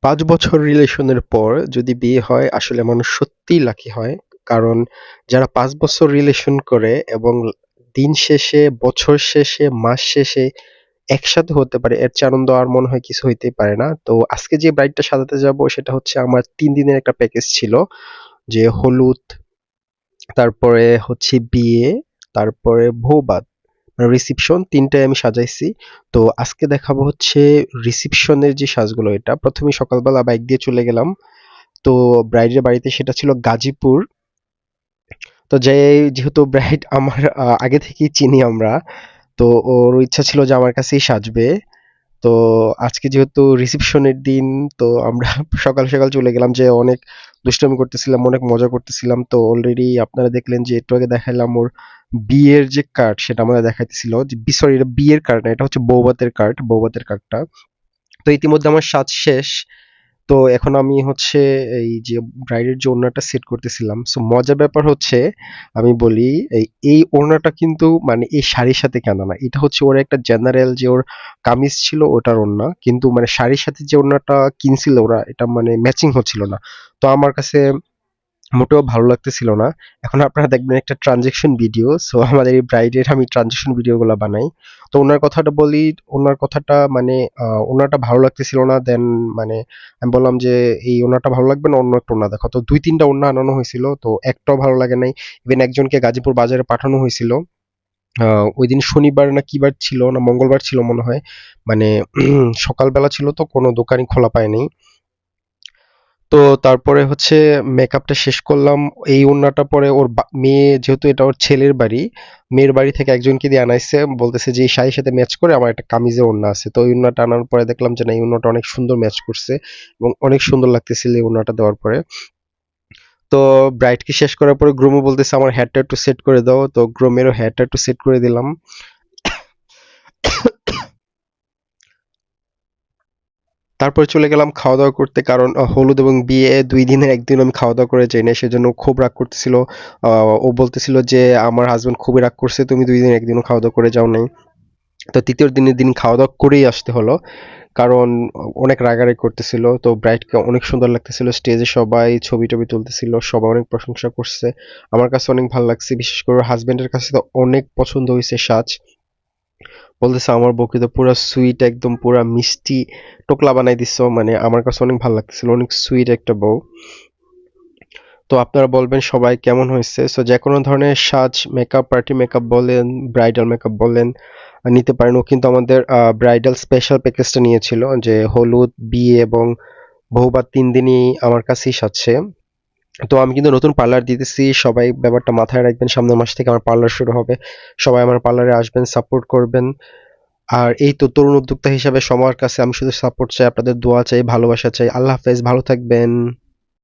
৫ বছর রিলেশনের পর যদি বিয়ে হয় আসলে মানুষ সত্যিই লাকি হয়। কারণ যারা ৫ বছর রিলেশন করে এবং দিন শেষে, বছর শেষে, মাস শেষে একসাথে হতে পারে এর চেয়ে আনন্দ আর মনে হয় কিছু হইতেই পারে না। তো আজকে যে ব্রাইডটা সাজাতে যাবো সেটা হচ্ছে আমার ৩ দিনের একটা প্যাকেজ ছিল। যে হলুদ, তারপরে হচ্ছে বিয়ে, তারপরে বৌভাত, মানে রিসিপশন ৩ টাই আমি সাজাইছি। তো আজকে দেখাবো হচ্ছে রিসিপশনের যে সাজগুলো এটা। ১ম এই সকালবেলা বাইক দিয়ে চলে গেলাম। তো ব্রাইডের বাড়িতে সেটা ছিল গাজীপুর। তো যেহেতু ব্রাইড আমার আগে থেকেই চিনি আমরা। তো ওর ইচ্ছা ছিল যে আমার কাছেই সাজবে। তো আজকে যেহেতু রিসেপশনের দিন, তো আমরা সকাল সকাল চলে গেলাম, যে অনেক দুষ্টামি করতেছিলাম, অনেক মজা করতেছিলাম। তো অলরেডি আপনারা দেখলেন যে একটু আগে দেখাইলাম ওর বিয়ের যে কার্ড সেটা আমাদের দেখাইতেছিল, যে সরি এটা বিয়ের কার্ড না, এটা হচ্ছে বৌভাতের কার্ড, বৌভাতের কার্ডটা। তো ইতিমধ্যে আমার সাজ শেষ। তো এখন আমি হচ্ছে এই যে ব্রাইডের যে ওড়নাটা সেট করতেছিলাম। সো মজার ব্যাপার হচ্ছে, আমি বলি, এই ওড়নাটা কিন্তু মানে এই শাড়ির সাথে কেনা না, এটা হচ্ছে ওর একটা জেনারেল যে ওর কামিজ ছিল ওটার ওড়না, কিন্তু মানে শাড়ির সাথে যে ওড়নাটা কিনছিল ওরা, এটা মানে ম্যাচিং হচ্ছিল না। তো আমার কাছে মোটেও ভালো লাগতেছিল না। এখন আপনারা দেখবেন একটা ট্রানজেকশন ভিডিও। সো আমাদের এই ব্রাইডের আমি ট্রানজেকশন ভিডিওগুলো বানাই। তো ওনার কথাটা বলি, ওনার কথাটা মানে ওনারটা ভালো লাগতেছিল না। দেন মানে আমি বললাম যে এই ওনারটা ভালো লাগবে না, অন্য একটা ওড়না দেখো। তো ২-৩ টা ওড়না আনানো হয়েছিল। তো একটাও ভালো লাগে নাই। ইভেন একজনকে গাজীপুর বাজারে পাঠানো হয়েছিল। ওইদিন শনিবার না কি বার ছিল, না মঙ্গলবার ছিল মনে হয়। মানে সকালবেলা ছিল, তো কোনো দোকানই খোলা পায়নি। তো তারপরে হচ্ছে মেকআপটা শেষ করলাম। এই ওড়নাটা পরে ওর মেয়ে, যেহেতু এটা ওর ছেলের বাড়ি, মেয়ের বাড়ি থেকে একজনকে দিয়ে আনাইছে, বলতেছে যে এই শাড়ির সাথে ম্যাচ করে আমার একটা কামিজের ওড়না আছে। তো ওই ওড়নাটা আনার পরে দেখলাম যে না, এই ওড়নাটা অনেক সুন্দর ম্যাচ করছে এবং অনেক সুন্দর লাগতেছিল এই ওড়নাটা দেওয়ার পরে। তো ব্রাইডকে শেষ করার পরে গ্রুমও বলতেছে আমার হেয়ারটা একটু সেট করে দাও। তো গ্রুমেরও হেয়ারটা একটু সেট করে দিলাম। তারপরে চলে গেলাম খাওয়া দাওয়া করতে, কারণ হলুদ এবং বিয়ে ২ দিনের একদিন আমি খাওয়া দাওয়া করে যাই না, সেজন্য খুব রাগ করতেছিল। ও বলতেছিল যে আমার হাজবেন্ড খুবই রাগ করছে, তুমি ২ দিন একদিনও খাওয়া দাওয়া করে যাও নাই। তো তৃতীয় দিনের দিন খাওয়া দাওয়া করেই আসতে হলো, কারণ অনেক রাগারাগি করতেছিল। তো ব্রাইডকে অনেক সুন্দর লাগতেছিল, স্টেজে সবাই ছবি টবি তুলতেছিল, সবাই অনেক প্রশংসা করছে। আমার কাছে অনেক ভালো লাগছে, বিশেষ করে হাজবেন্ডের কাছে তো অনেক পছন্দ হয়েছে সাজ। বলতেছে আমার বউকে তো পুরা সুইট, একদম পুরা মিষ্টি টোকলা বানাই দিছো, মানে আমার কাছে অনেক ভালো লাগতেছিল, অনেক সুইট একটা বউ। তো আপনারা বলবেন সবাই কেমন হয়েছে। সো যে কোনো ধরনের সাজ, মেকআপ, পার্টি মেকআপ বলেন, ব্রাইডাল মেকআপ বলেন, নিতে পারেন। ও কিন্তু আমাদের ব্রাইডাল স্পেশাল প্যাকেজটা নিয়েছিল, যে হলুদ, বিয়ে এবং বৌভাত ৩ দিনই আমার কাছেই সাজছে। তো আমি কিন্তু নতুন পার্লার দিতেছি, সবাই ব্যাপারটা মাথায় রাখবেন। সামনের মাস থেকে আমার পার্লার শুরু হবে। সবাই আমার পার্লারে আসবেন, সাপোর্ট করবেন। আর এই তো তরুণ উদ্যোক্তা হিসাবে সবার কাছে আমি শুধু সাপোর্ট চাই, আপনাদের দোয়া চাই, ভালোবাসা চাই। আল্লাহ হাফেজ, ভালো থাকবেন।